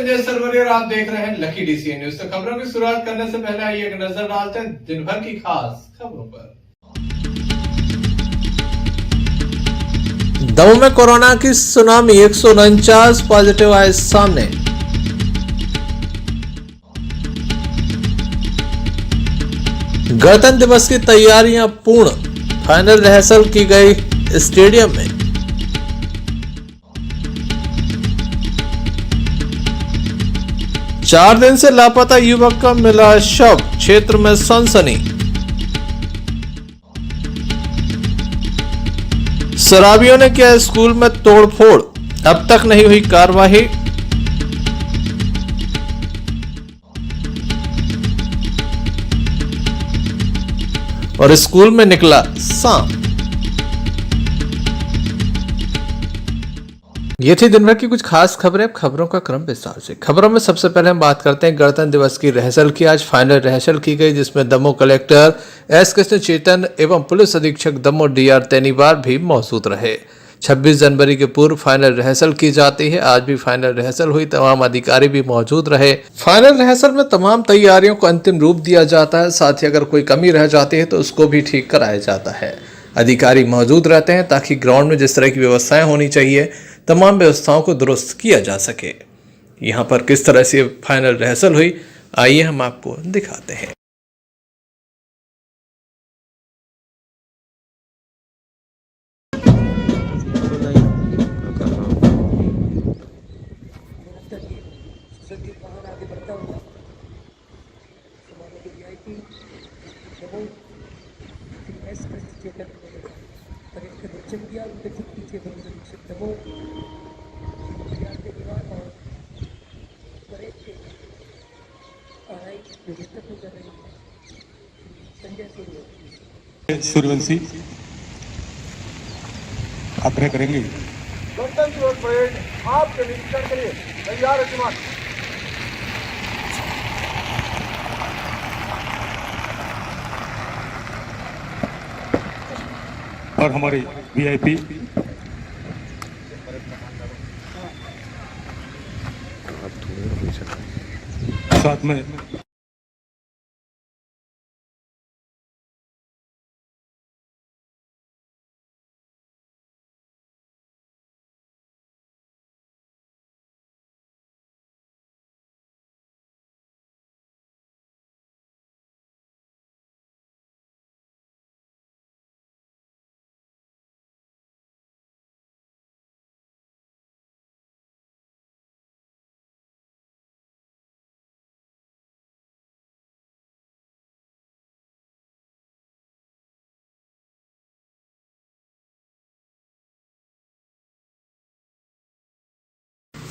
संजय सरवरी और आप देख रहे हैं लकी डीसीएन न्यूज। तो खबरों की शुरुआत करने से पहले आइए एक नजर डालते हैं दिन भर की खास खबरों पर। दमोह में कोरोना की सुनामी, 149 पॉजिटिव आए सामने। गणतंत्र दिवस की तैयारियां पूर्ण, फाइनल रिहर्सल की गई स्टेडियम में। चार दिन से लापता युवक का मिला शव, क्षेत्र में सनसनी। शराबियों ने किया स्कूल में तोड़फोड़, अब तक नहीं हुई कार्रवाई। और स्कूल में निकला सांप। ये थी दिन भर की कुछ खास खबरें। अब खबरों का क्रम विस्तार से। खबरों में सबसे पहले हम बात करते हैं गणतंत्र दिवस की रिहर्सल की। आज फाइनल रिहर्सल की गई, जिसमें दमोह कलेक्टर एस कृष्ण चेतन एवं पुलिस अधीक्षक दमोह डीआर तेनीवार भी मौजूद रहे। 26 जनवरी के पूर्व फाइनल रिहर्सल की जाती है। आज भी फाइनल रिहर्सल हुई, तमाम अधिकारी भी मौजूद रहे। फाइनल रिहर्सल में तमाम तैयारियों को अंतिम रूप दिया जाता है। साथ ही अगर कोई कमी रह जाती है तो उसको भी ठीक कराया जाता है। अधिकारी मौजूद रहते हैं ताकि ग्राउंड में जिस तरह की व्यवस्थाएं होनी चाहिए, तमाम व्यवस्थाओं को दुरुस्त किया जा सके। यहाँ पर किस तरह से फाइनल रिहर्सल हुई, आइए हम आपको दिखाते हैं। सूर्यवंशी आग्रह करेंगे। गणतंत्र दिवस परेड आपके निरीक्षण के लिए तैयार है। और हमारे वीआईपी साथ में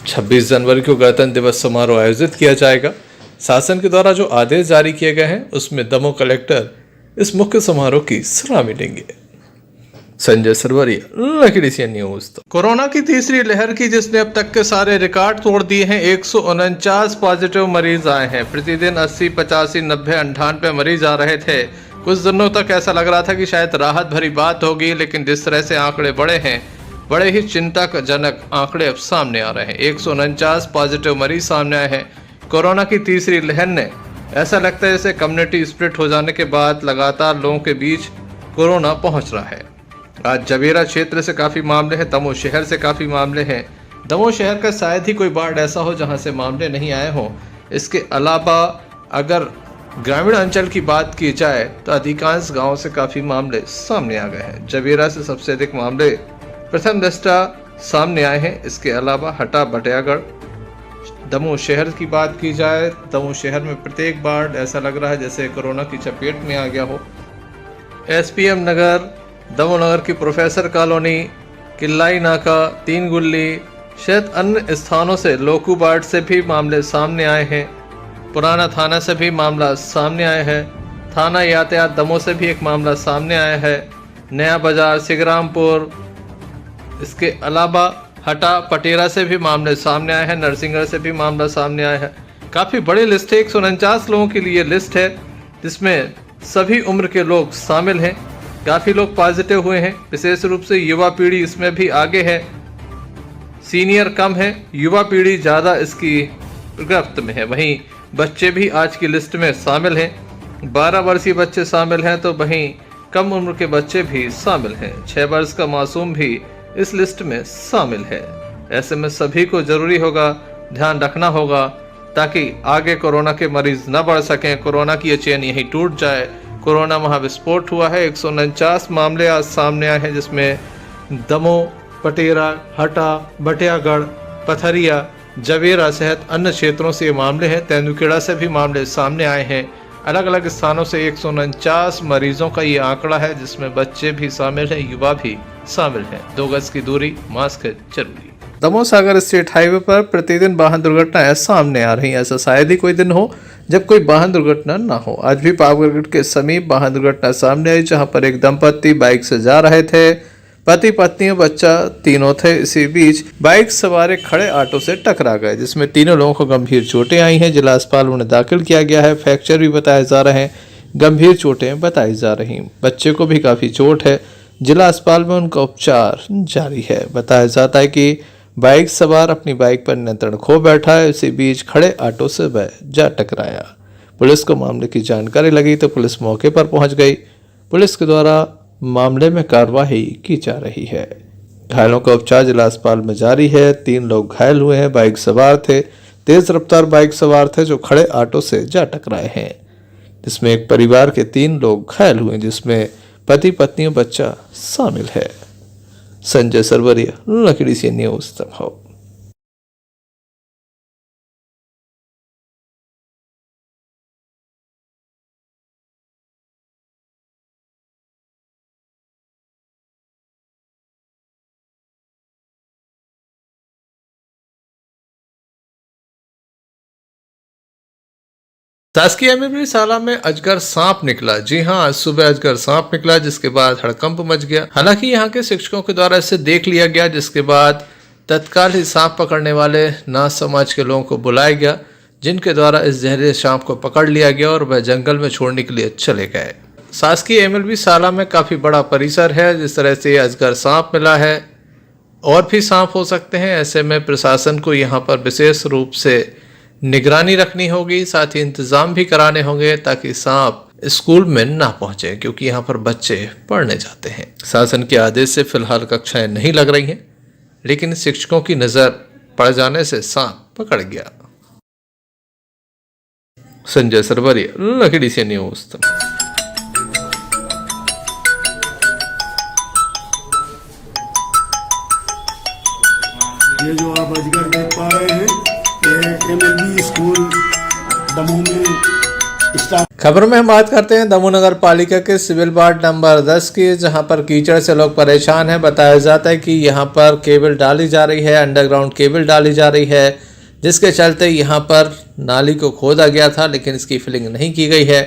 छब्बीस जनवरी को गणतंत्र दिवस समारोह आयोजित किया जाएगा। शासन के द्वारा जो आदेश जारी किए गए हैं, उसमें दमोह कलेक्टर इस मुख्य समारोह की सलामी लेंगे। Sanjay Sarwaria, lucky DCN news. Corona की तीसरी लहर की, जिसने अब तक के सारे रिकॉर्ड तोड़ दिए हैं। 149 पॉजिटिव मरीज आए हैं। प्रतिदिन 80, 85, 90, 98 मरीज आ रहे थे। कुछ दिनों तक ऐसा लग रहा था कि शायद राहत भरी बात होगी, लेकिन जिस तरह से आंकड़े बढ़े हैं, बड़े ही चिंताजनक आंकड़े अब सामने आ रहे हैं। 149 पॉजिटिव मरीज सामने आए हैं। कोरोना की तीसरी लहर ने ऐसा लगता है जैसे कम्युनिटी स्प्लिट हो जाने के बाद लगातार लोगों के बीच कोरोना पहुंच रहा है। आज जवेरा क्षेत्र से काफ़ी मामले हैं, दमोह शहर से काफ़ी मामले हैं। दमोह शहर का शायद ही कोई वार्ड ऐसा हो जहां से मामले नहीं आए हों। इसके अलावा अगर ग्रामीण अंचल की बात की जाए तो अधिकांश गाँव से काफ़ी मामले सामने आ गए हैं। जवेरा से सबसे अधिक मामले प्रथम दृष्टा सामने आए हैं। इसके अलावा हटा, बटियागढ़, दमोह शहर की बात की जाए, दमोह शहर में प्रत्येक वार्ड ऐसा लग रहा है जैसे कोरोना की चपेट में आ गया हो। एसपीएम नगर, दमोह नगर की प्रोफेसर कॉलोनी, किल्लाई नाका, तीन गुल्ली, शायद अन्य स्थानों से लोकू वार्ड से भी मामले सामने आए हैं। पुराना थाना से भी मामला सामने आया है। थाना यातायात दमोह से भी एक मामला सामने आया है। नया बाजार, सिगरामपुर, इसके अलावा हटा, पटेरा से भी मामले सामने आए हैं। नरसिंहगढ़ से भी मामला सामने आया है। काफ़ी बड़ी लिस्ट है। 149 लोगों के लिए लिस्ट है, जिसमें सभी उम्र के लोग शामिल हैं। काफ़ी लोग पॉजिटिव हुए हैं। विशेष रूप से युवा पीढ़ी इसमें भी आगे है। सीनियर कम है, युवा पीढ़ी ज़्यादा इसकी गिरफ्त में है। वहीं बच्चे भी आज की लिस्ट में शामिल हैं। 12 वर्षीय बच्चे शामिल हैं तो वहीं कम उम्र के बच्चे भी शामिल हैं। 6 वर्ष का मासूम भी इस लिस्ट में शामिल है। ऐसे में सभी को जरूरी होगा, ध्यान रखना होगा ताकि आगे कोरोना के मरीज न बढ़ सकें, कोरोना की ये चेन यहीं टूट जाए। कोरोना महाविस्फोट हुआ है। 149 मामले आज सामने आए हैं, जिसमें दमोह, पटेरा, हटा, बटियागढ़, पथरिया, जवेरा सहित अन्य क्षेत्रों से ये मामले हैं। तेंदुखेड़ा से भी मामले सामने आए हैं। अलग अलग स्थानों से 149 मरीजों का ये आंकड़ा है, जिसमें बच्चे भी शामिल हैं, युवा भी शामिल हैं। 2 गज की दूरी, मास्क है जरूरी। दमोह सागर स्टेट हाईवे पर प्रतिदिन वाहन दुर्घटनाएं सामने आ रही हैं। ऐसा शायद ही कोई दिन हो जब कोई वाहन दुर्घटना न हो। आज भी पावरगढ़ के समीप वाहन दुर्घटना सामने आई, जहां पर एक दंपत्ति बाइक से जा रहे थे। पति पत्नी और बच्चा तीनों थे। इसी बीच बाइक सवार एक खड़े ऑटो से टकरा गए, जिसमें तीनों लोगों को गंभीर चोटें आई हैं। जिला अस्पताल में उन्हें दाखिल किया गया है। फ्रैक्चर भी बताए जा रहे हैं, गंभीर चोटें बताई जा रही। बच्चे को भी काफी चोट है। जिला अस्पताल में उनका उपचार जारी है। बताया जाता है कि बाइक सवार अपनी बाइक पर नियंत्रण खो बैठा है। इसी बीच खड़े ऑटो से वह जा टकराया। पुलिस को मामले की जानकारी लगी तो पुलिस मौके पर पहुंच गई। पुलिस के द्वारा मामले में कार्रवाई की जा रही है। घायलों का उपचार जिला अस्पताल में जारी है। 3 लोग घायल हुए हैं। बाइक सवार थे, तेज रफ्तार बाइक सवार थे जो खड़े ऑटो से जा टकराए हैं, जिसमें एक परिवार के 3 लोग घायल हुए, जिसमें पति पत्नी और बच्चा शामिल है। संजय सरवरिया, लकड़ी से न्यूज दमोह। शासकीय एमएमडी शाला में अजगर सांप निकला। जी हां, आज सुबह अजगर सांप निकला, जिसके बाद हड़कंप मच गया। हालांकि यहां के शिक्षकों के द्वारा इसे देख लिया गया, जिसके बाद तत्काल ही सांप पकड़ने वाले नाथ समाज के लोगों को बुलाया गया, जिनके द्वारा इस जहरीले सांप को पकड़ लिया गया और वह जंगल में छोड़ने के लिए चले गए। शासकीय एमएलबी शाला में काफी बड़ा परिसर है। जिस तरह से अजगर सांप मिला है, और भी सांप हो सकते हैं। ऐसे में प्रशासन को यहाँ पर विशेष रूप से निगरानी रखनी होगी, साथ ही इंतजाम भी कराने होंगे ताकि सांप स्कूल में ना पहुंचे, क्योंकि यहाँ पर बच्चे पढ़ने जाते हैं। शासन के आदेश से फिलहाल कक्षाएं नहीं लग रही हैं, लेकिन शिक्षकों की नजर पड़ जाने से सांप पकड़ गया। संजय सरवरिया, लकड़ी से न्यूज। ये जो आप अजगर देख पा रहे हैं, ये एमएलबी स्कूल दमोह में स्टाफ। खबर में हम बात करते हैं दमोह नगर पालिका के सिविल वार्ड नंबर 10 की, जहां पर कीचड़ से लोग परेशान हैं। बताया जाता है कि यहां पर केबल डाली जा रही है, अंडरग्राउंड केबल डाली जा रही है, जिसके चलते यहां पर नाली को खोदा गया था, लेकिन इसकी फिलिंग नहीं की गई है।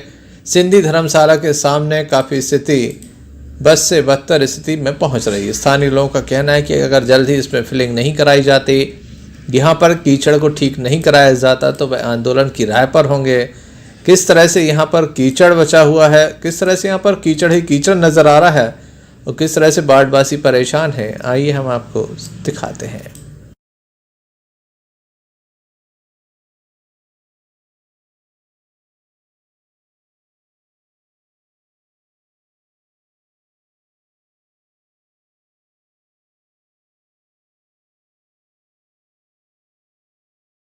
सिंधी धर्मशाला के सामने काफ़ी स्थिति बस से बदतर स्थिति में पहुंच रही है। स्थानीय लोगों का कहना है कि अगर जल्द ही इसमें फिलिंग नहीं कराई जाती, यहाँ पर कीचड़ को ठीक नहीं कराया जाता, तो वह आंदोलन की राह पर होंगे। किस तरह से यहाँ पर कीचड़ बचा हुआ है, किस तरह से यहाँ पर कीचड़ ही कीचड़ नज़र आ रहा है, और किस तरह से वार्डवासी परेशान है, आइए हम आपको दिखाते हैं।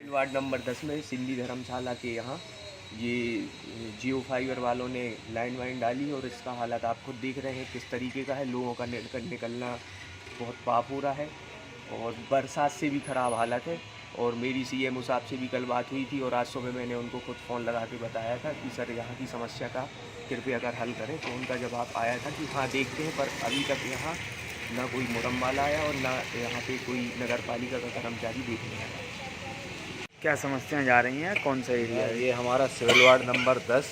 वार्ड नंबर 10 में सिंधी धर्मशाला के यहाँ ये जियो फाइबर वालों ने लाइन वाइन डाली, और इसका हालत आप खुद देख रहे हैं किस तरीके का है। लोगों का निकलना बहुत पाप हो रहा है, और बरसात से भी ख़राब हालत है। और मेरी सीएमओ साहब से भी कल बात हुई थी, और आज सुबह मैंने उनको खुद फ़ोन लगा के बताया था कि सर यहाँ की समस्या का कृपया कर हल करें। तो उनका जवाब आया था कि हाँ देखते हैं, पर अभी तक यहाँ ना कोई मुरम वाला आया और ना यहाँ पे कोई नगर पालिका का कर्मचारी देखने आया। क्या समस्याएं जा रही हैं, कौन सा एरिया है? ये हमारा सिविल वार्ड नंबर 10,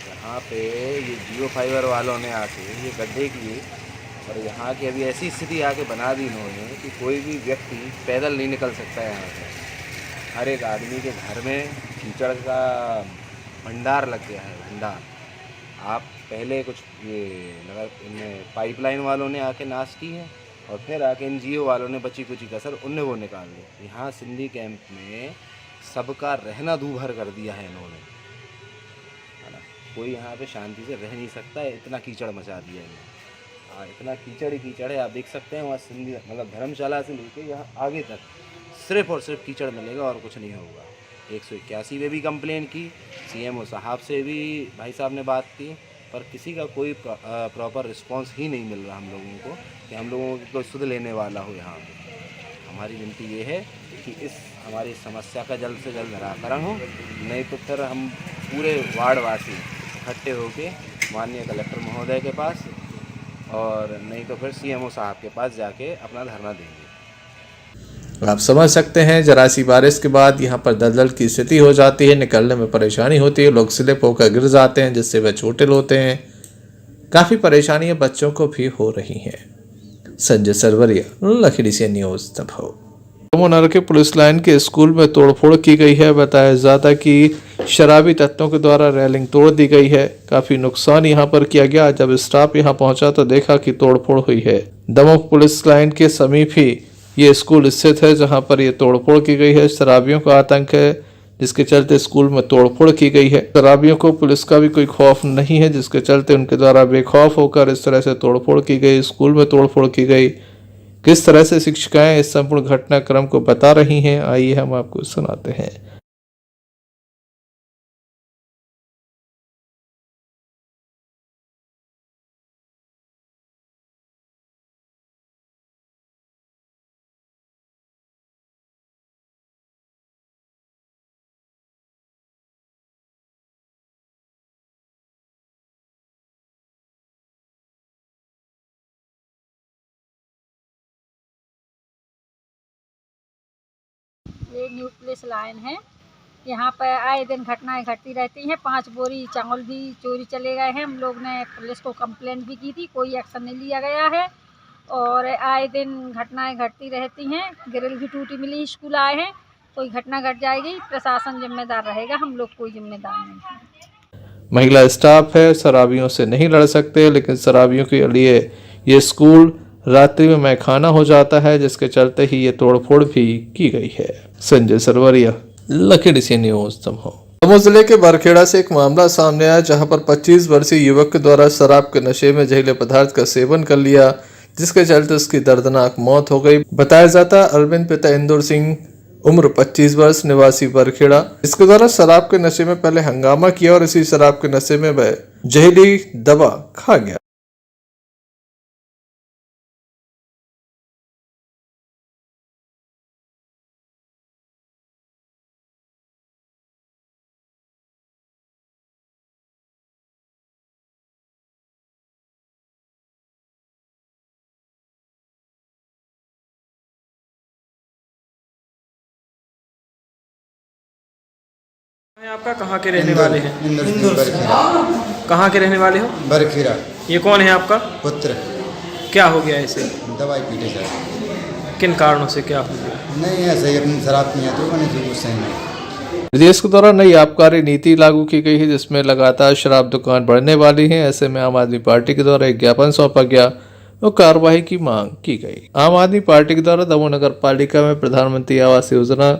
यहाँ पे ये जियो फाइबर वालों ने आके ये गड्ढे किए, और यहाँ की अभी ऐसी स्थिति आके बना दी इन्होंने कि कोई भी व्यक्ति पैदल नहीं निकल सकता है यहाँ से। हर एक आदमी के घर में कीचड़ का भंडार लग गया है, भंडार। आप पहले कुछ ये नगर इनमें पाइपलाइन वालों ने आके नाश की है, और फिर आके एनजीओ वालों ने बची कुची कसर उनने वो निकाल ली। यहाँ सिंधी कैंप में सबका रहना दूभर कर दिया है इन्होंने, है ना। कोई यहाँ पे शांति से रह नहीं सकता है, इतना कीचड़ मचा दिया है इन्होंने। हाँ, इतना कीचड़ ही कीचड़ है। आप देख सकते हैं वहाँ सिंधी मतलब धर्मशाला से लेके यहाँ आगे तक सिर्फ और सिर्फ कीचड़ मिलेगा और कुछ नहीं होगा। 181 में भी कंप्लेन की, CMO साहब से भी भाई साहब ने बात की, पर किसी का कोई प्रॉपर रिस्पांस ही नहीं मिल रहा हम लोगों को कि हम लोगों को कोई सुध लेने वाला हो यहाँ पे। हमारी विनती ये है कि इस हमारी समस्या का जल्द से जल्द निराकरण हो, नहीं तो फिर हम पूरे वार्डवासी इकट्ठे होके माननीय कलेक्टर महोदय के पास और नहीं तो फिर CMO साहब के पास जाके अपना धरना देंगे। आप समझ सकते हैं, जरा सी बारिश के बाद यहाँ पर दलदल की स्थिति हो जाती है, निकलने में परेशानी होती है, लोग स्लिप होकर गिर जाते हैं जिससे वह चोटिल होते हैं। काफ़ी परेशानियां बच्चों को भी हो रही हैं। संजय सरवरिया, लखी DCN न्यूज़, दमोह। दमोह के पुलिस लाइन के स्कूल में तोड़फोड़ की गई है। बताया जाता कि शराबी तत्वों के द्वारा रेलिंग तोड़ दी गई है। काफ़ी नुकसान यहाँ पर किया गया। जब स्टाफ यहाँ पहुंचा तो देखा कि तोड़फोड़ हुई है। दमोह पुलिस लाइन के समीप ही ये स्कूल स्थित है जहां पर ये तोड़फोड़ की गई है। शराबियों का आतंक है जिसके चलते स्कूल में तोड़फोड़ की गई है। शराबियों को पुलिस का भी कोई खौफ नहीं है जिसके चलते उनके द्वारा बेखौफ होकर इस तरह से तोड़फोड़ की गई, स्कूल में तोड़फोड़ की गई। किस तरह से शिक्षिकाएं इस संपूर्ण घटनाक्रम को बता रही हैं, आइए हम आपको सुनाते हैं। ये न्यू पुलिस लाइन है। यहाँ पर आए दिन घटनाएं घटती रहती हैं। 5 बोरी चावल भी चोरी चले गए हैं। हम लोग ने पुलिस को कंप्लेंट भी की थी, कोई एक्शन नहीं लिया गया है। और आए दिन घटनाएं घटती रहती हैं। ग्रिल भी टूटी मिली, स्कूल आए हैं, कोई घटना घट जाएगी, प्रशासन जिम्मेदार रहेगा, हम लोग कोई जिम्मेदार नहीं है। महिला स्टाफ है, शराबियों से नहीं लड़ सकते, लेकिन शराबियों के लिए ये स्कूल रात्रि में मैखाना हो जाता है जिसके चलते ही ये तोड़फोड़ भी की गई है। संजय सरवरिया, लखी DCN न्यूज़, दमोह जिले के बरखेड़ा से एक मामला सामने आया जहां पर 25 वर्षीय युवक के द्वारा शराब के नशे में जहरीले पदार्थ का सेवन कर लिया जिसके चलते उसकी दर्दनाक मौत हो गई। बताया जाता अरविंद पिता इंदौर सिंह, उम्र 25 वर्ष, निवासी बरखेड़ा, इसके द्वारा शराब के नशे में पहले हंगामा किया और इसी शराब के नशे में वह जहरीली दवा खा गया। आपका कहाँ के रहने वाले हैं? इंदौर से। कहाँ के रहने वाले हो? बरखेड़ा। ये कौन है आपका पुत्र। क्या हो गया इसे? दवाई पीते सर। किन कारणों से क्या हो गया? नहीं ऐसे ही अपनी शराब पी तो मैंने जो कुछ सही नहीं। प्रदेश के द्वारा नई आबकारी नीति लागू की गई है जिसमें लगातार शराब दुकान बढ़ने वाली है। ऐसे में आम आदमी पार्टी के द्वारा एक ज्ञापन सौंपा गया और कार्रवाई की मांग की गई। आम आदमी पार्टी के द्वारा दमोह नगर पालिका में प्रधानमंत्री आवास योजना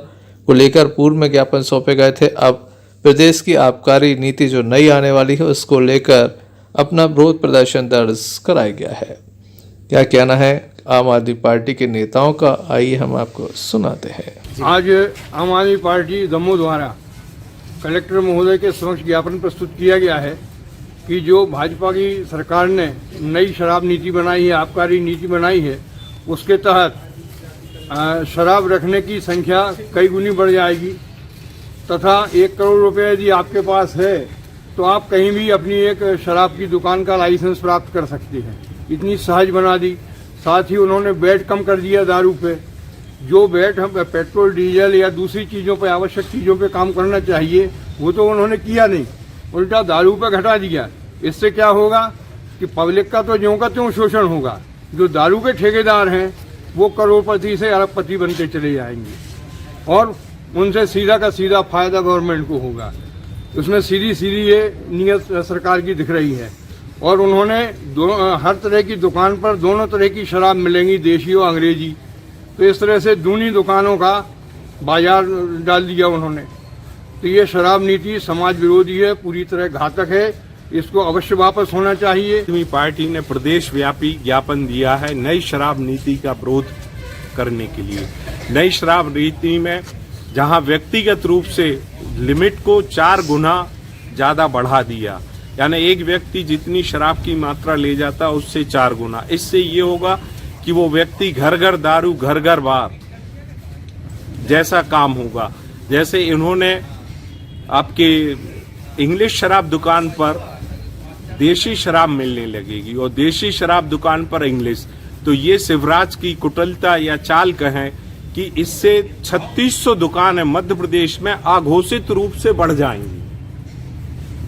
को लेकर पूर्व में ज्ञापन सौंपे गए थे। अब प्रदेश की आबकारी नीति जो नई आने वाली है उसको लेकर अपना विरोध प्रदर्शन दर्ज कराया गया है। क्या कहना है आम आदमी पार्टी के नेताओं का, आइए हम आपको सुनाते हैं। आज आम आदमी पार्टी दमोह द्वारा कलेक्टर महोदय के समक्ष ज्ञापन प्रस्तुत किया गया है कि जो भाजपा की सरकार ने नई शराब नीति बनाई है, आबकारी नीति बनाई है, उसके तहत शराब रखने की संख्या कई गुनी बढ़ जाएगी तथा 1 करोड़ रुपए यदि आपके पास है तो आप कहीं भी अपनी एक शराब की दुकान का लाइसेंस प्राप्त कर सकते हैं। इतनी सहज बना दी। साथ ही उन्होंने वैट कम कर दिया दारू पे। जो वैट हम पेट्रोल, डीजल या दूसरी चीज़ों पे, आवश्यक चीज़ों पे काम करना चाहिए वो तो उन्होंने किया नहीं, उल्टा दारू पे घटा दिया। इससे क्या होगा कि पब्लिक का तो ज्यों का त्यों शोषण होगा। जो दारू के ठेकेदार हैं वो करोड़पति से अरबपति बनते चले जाएंगे और उनसे सीधा का सीधा फायदा गवर्नमेंट को होगा। उसमें सीधी सीधी ये नीयत सरकार की दिख रही है। और उन्होंने हर तरह की दुकान पर दोनों तरह की शराब मिलेंगी, देशी और अंग्रेजी। तो इस तरह से दूनी दुकानों का बाजार डाल दिया उन्होंने। तो ये शराब नीति समाज विरोधी है, पूरी तरह घातक है, इसको अवश्य वापस होना चाहिए। आदमी पार्टी ने प्रदेश व्यापी ज्ञापन दिया है नई शराब नीति का विरोध करने के लिए। नई शराब नीति में जहां व्यक्तिगत रूप से लिमिट को 4 गुना ज्यादा बढ़ा दिया, यानी एक व्यक्ति जितनी शराब की मात्रा ले जाता उससे 4 गुना। इससे ये होगा कि वो व्यक्ति घर घर दारू घर घर बार जैसा काम होगा। जैसे इन्होंने आपके इंग्लिश शराब दुकान पर देशी शराब मिलने लगेगी और देशी शराब दुकान पर इंग्लिश, तो ये शिवराज की कुटिलता या चाल कहें कि इससे 3600 दुकानें मध्य प्रदेश में अघोषित रूप से बढ़ जाएंगी,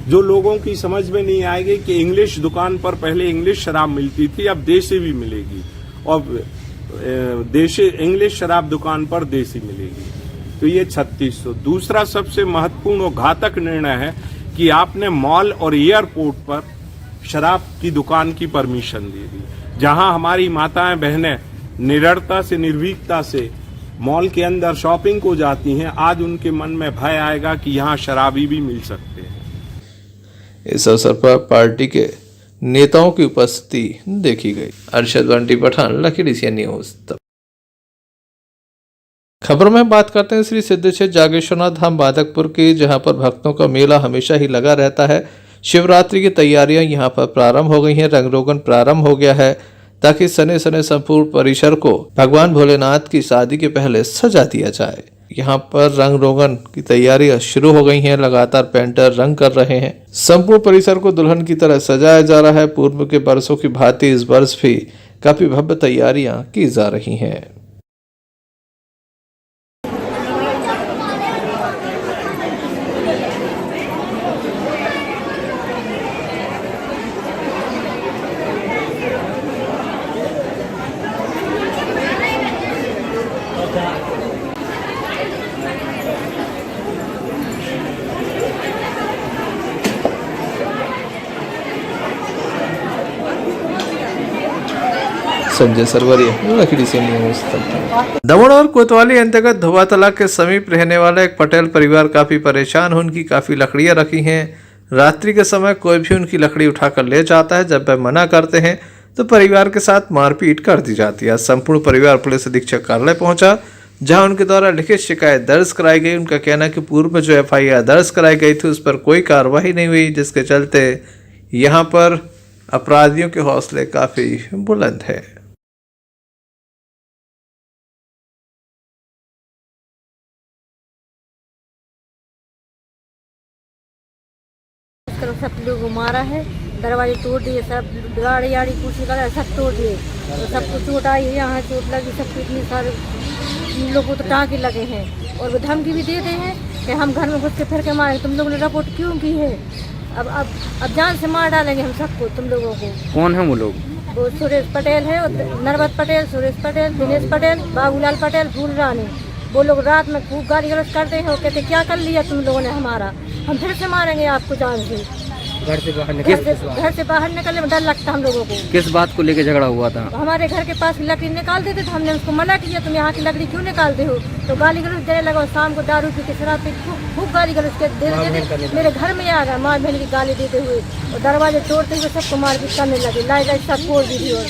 जो लोगों की समझ में नहीं आएगी कि इंग्लिश दुकान पर पहले इंग्लिश शराब मिलती थी, अब देसी भी मिलेगी और देशी इंग्लिश शराब दुकान पर देसी मिलेगी। तो ये 3600। दूसरा सबसे महत्वपूर्ण और घातक निर्णय है कि आपने मॉल और एयरपोर्ट पर शराब की दुकान की परमिशन दे दी, जहां हमारी माताएं बहनें निडरता से निर्भीकता से मॉल के अंदर शॉपिंग को जाती हैं, आज उनके मन में भय आएगा कि यहाँ शराबी भी मिल सकते हैं। इस अवसर पर पार्टी के नेताओं की उपस्थिति देखी गई। Arshad Bunty Pathan, lucky DCN news. खबर में बात करते हैं श्री सिद्धेश्वर जागेश्वरनाथ धाम बादकपुर की, जहां पर भक्तों का मेला हमेशा ही लगा रहता है। शिवरात्रि की तैयारियां यहां पर प्रारंभ हो गई हैं, रंग रोगन प्रारंभ हो गया है, ताकि सने सने संपूर्ण परिसर को भगवान भोलेनाथ की शादी के पहले सजा दिया जाए। यहाँ पर रंग रोगन की तैयारियां शुरू हो गई हैं, लगातार पेंटर रंग कर रहे हैं। संपूर्ण परिसर को दुल्हन की तरह सजाया जा रहा है। पूर्व के बरसों की भांति इस वर्ष भी काफी भव्य तैयारियां की जा रही हैं। Sanjay Sarwaria, lucky DCN news. Damoh और कोतवाली अंतर्गत धोबा तालाब के समीप रहने वाला एक पटेल परिवार काफी परेशान है। उनकी काफी लकड़ियां रखी हैं। रात्रि के समय कोई भी उनकी लकड़ी उठाकर ले जाता है। जब वह मना करते हैं तो परिवार के साथ मारपीट कर दी जाती है। संपूर्ण परिवार पुलिस अधीक्षक कार्यालय पहुंचा, जहां उनके द्वारा लिखित शिकायत दर्ज कराई गई। उनका कहना है कि पूर्व में जो FIR दर्ज कराई गई थी उस पर कोई कार्रवाई नहीं हुई, जिसके चलते यहाँ पर अपराधियों के हौसले काफी बुलंद है। सब लोग को मारा है, दरवाजे तोड़ दिए, सब गाड़ी आड़ी कुर्सी वगैरह सब तोड़ दिए, तो सबको चोट आई है, यहाँ चोट लगी, सबको इतनी सारे लोगों को तो टाँके लगे हैं। और वो धमकी भी देते हैं कि हम घर में घुस के फिर के मारे, तुम लोगों ने रिपोर्ट क्यों की है, अब जान से मार डालेंगे हम सबको, तुम लोगों को। कौन है वो लोग? वो सुरेश पटेल है, नरवत पटेल, सुरेश पटेल, दिनेश पटेल, बाबूलाल पटेल, फूल रानी। वो लोग रात में खूब गाली गलौज करते हैं और कहते क्या कर लिया तुम लोगों ने हमारा, हम फिर से मारेंगे आपको जान से। घर से बाहर निकलने में डर लगता हम लोगों को। किस बात को लेकर झगड़ा हुआ था? हमारे घर के पास की लकड़ी निकाल देते थे, हमने उसको मना किया तुम यहाँ की लकड़ी क्यों निकालते हो, तो गाली गलौज देने लगा। शाम को दारू पी के शराब पी खूब गाली गलौज देते, मेरे घर में आ गया माँ बहन की गाली देते हुए और दरवाजे तोड़ते हुए सबको मारपीट करने लगे, लाई सब तोड़ दी थी। और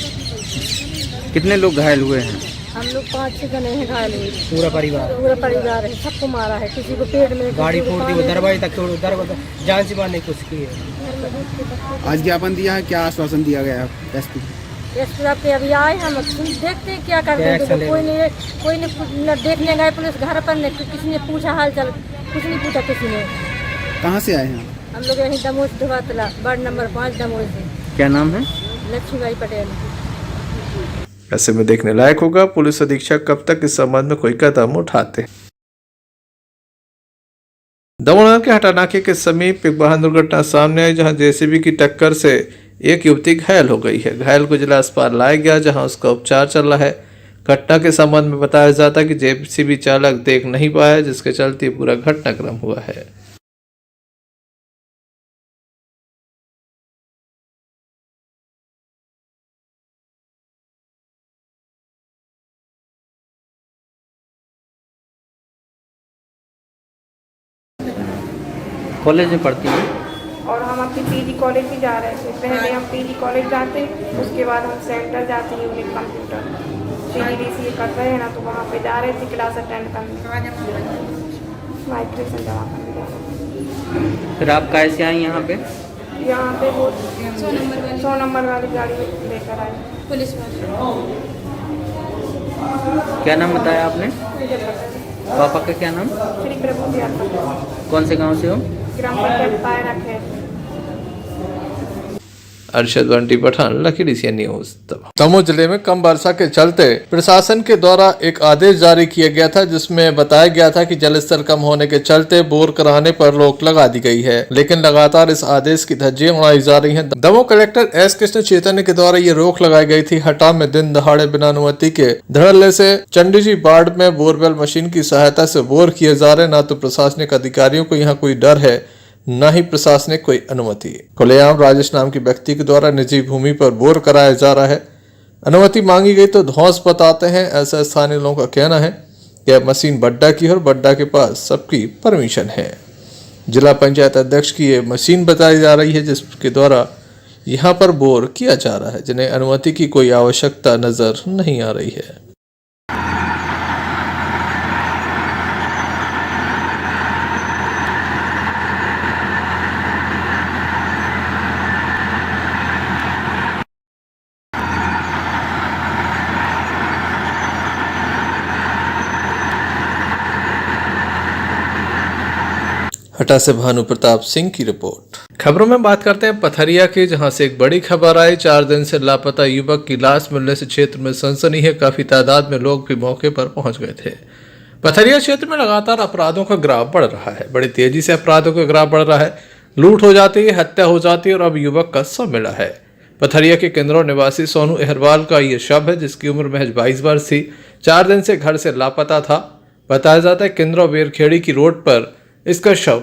कितने लोग घायल हुए हैं? हम लोग 5-6 जने हैं घायल हुए। पूरा परिवार है, सबको मारा है, किसी को पेट में गाड़ी फोड़ दी, दरवाजे तक तोड़, दरवाजा जान से मारने की कोशिश की है। आज ज्ञापन दिया है, क्या आश्वासन दिया गया है SP साहब के? अभी आए हम देखते हैं क्या करते हैं। कोई न देखने गए पुलिस घर पर, न किसी ने पूछा हाल चाल, कुछ नहीं पूछा किसी ने। कहाँ से आए हैं? हम लोग यहीं दमोह से, धोबा तालाब वार्ड नंबर 5 दमोह से। क्या नाम है? लक्ष्मीबाई पटेल। ऐसे में देखने लायक होगा पुलिस अधीक्षक कब तक इस संबंध में कोई कदम उठाते हैं। दमोह के हटानाके के समीप एक वाहन दुर्घटना सामने आई, जहां JCB की टक्कर से एक युवती घायल हो गई है। घायल को जिला अस्पताल लाया गया, जहां उसका उपचार चल रहा है। घटना के संबंध में बताया जाता है कि JCB चालक देख नहीं पाया, जिसके चलते पूरा घटनाक्रम हुआ है। कॉलेज में पढ़ती हैं? और हम अपनी पीजी कॉलेज भी जा रहे थे। पहले हम पीजी कॉलेज जाते, उसके बाद हम सेंटर जाते यूनिट कंप्यूटर CGDCA कर रहे हैं ना, तो वहाँ पे जा रहे थे क्लास अटेंड करने, माइग्रेशन जमा करने जा रहे थे। फिर आप कैसे आई यहाँ पे? यहाँ पे वो 100 नंबर वाली गाड़ी लेकर आई पुलिस वाले। क्या नाम बताया आपने? पापा का क्या नाम? श्री प्रभु दयाल। कौन से गांव से हो? ग्राम पंचायत पायरा है। Arshad Bunty Pathan, lucky DCN news. Damoh जिले में कम वर्षा के चलते प्रशासन के द्वारा एक आदेश जारी किया गया था, जिसमें बताया गया था कि जलस्तर कम होने के चलते बोर कराने पर रोक लगा दी गई है, लेकिन लगातार इस आदेश की धज्जियां उड़ाई जा रही हैं। दमोह कलेक्टर S कृष्ण चैतन्य के द्वारा ये रोक लगाई गई थी। हटा में दिन दहाड़े बिना अनुमति के धड़ल्ले से चंडीजी बाढ़ में बोरवेल मशीन की सहायता से बोर किए जा रहे। न तो प्रशासनिक अधिकारियों को यहाँ कोई डर है, न ही प्रशासनिक कोई अनुमति। खुलेआम राजेश नाम के व्यक्ति के द्वारा निजी भूमि पर बोर कराया जा रहा है। अनुमति मांगी गई तो धौंस बताते हैं। ऐसा स्थानीय लोगों का कहना है कि अब मशीन बड्डा की है और बड्डा के पास सबकी परमिशन है। जिला पंचायत अध्यक्ष की ये मशीन बताई जा रही है, जिसके द्वारा यहाँ पर बोर किया जा रहा है, जिन्हें अनुमति की कोई आवश्यकता नजर नहीं आ रही है। हटा से भानु प्रताप सिंह की रिपोर्ट। खबरों में बात करते हैं पथरिया की, जहां से एक बड़ी खबर आई। 4 दिन से लापता युवक की लाश मिलने से क्षेत्र में सनसनी है। काफी तादाद में लोग भी मौके पर पहुंच गए थे। पथरिया क्षेत्र में लगातार अपराधों का ग्राफ बढ़ रहा है। बड़ी तेजी से अपराधों का ग्राफ बढ़ रहा है। लूट हो जाती है, हत्या हो जाती है और अब युवक का शव मिला है। पथरिया के केंद्रों निवासी सोनू अहरवाल का ये शव है, जिसकी उम्र महज 22 वर्ष थी। 4 दिन से घर से लापता था। बताया जाता है केंद्रों बेरखेड़ी की रोड पर इसका शव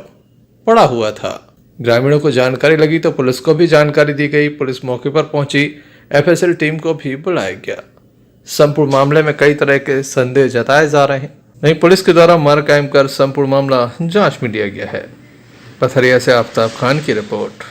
पड़ा हुआ था। ग्रामीणों को जानकारी लगी तो पुलिस को भी जानकारी दी गई। पुलिस मौके पर पहुंची। FSL टीम को भी बुलाया गया। संपूर्ण मामले में कई तरह के संदेह जताए जा रहे हैं। वहीं पुलिस के द्वारा मर कायम कर संपूर्ण मामला जांच में लिया गया है। पथरिया से आफ्ताब खान की रिपोर्ट।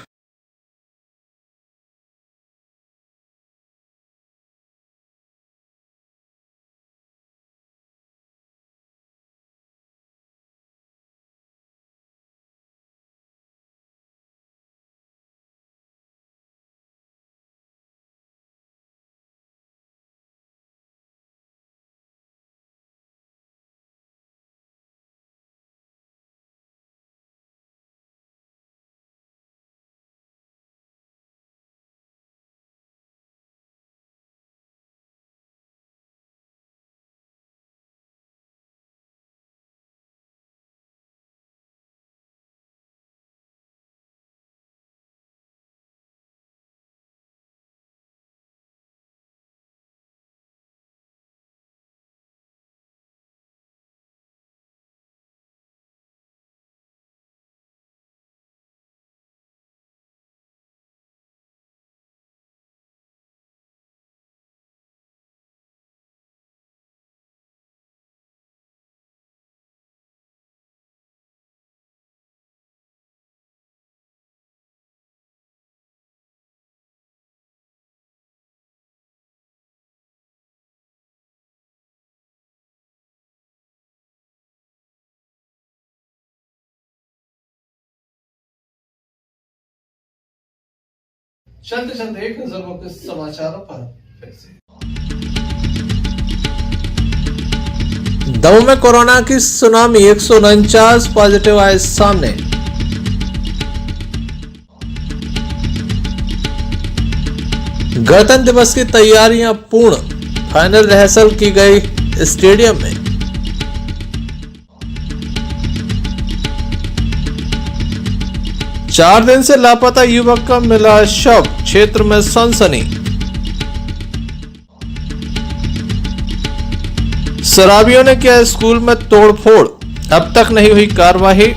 चलते चलते एक नजर मुख्य समाचारों पर फिर से। दमोह में कोरोना की सुनामी, 149 पॉजिटिव आए सामने। गणतंत्र दिवस की तैयारियां पूर्ण, फाइनल रिहर्सल की गई स्टेडियम में। चार दिन से लापता युवक का मिला शव, क्षेत्र में सनसनी। शराबियों ने किया स्कूल में तोड़फोड़, अब तक नहीं हुई कार्रवाई।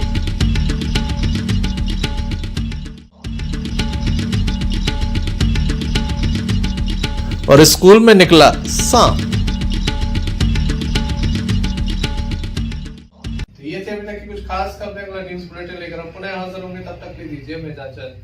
और स्कूल में निकला सांप। ये थे अभी तक की कुछ खास खबरें। अगला न्यूज बुलेटिन लेकर हम पुनः हाजिर होंगे, तब तक के लिए दीजिए इजाजत।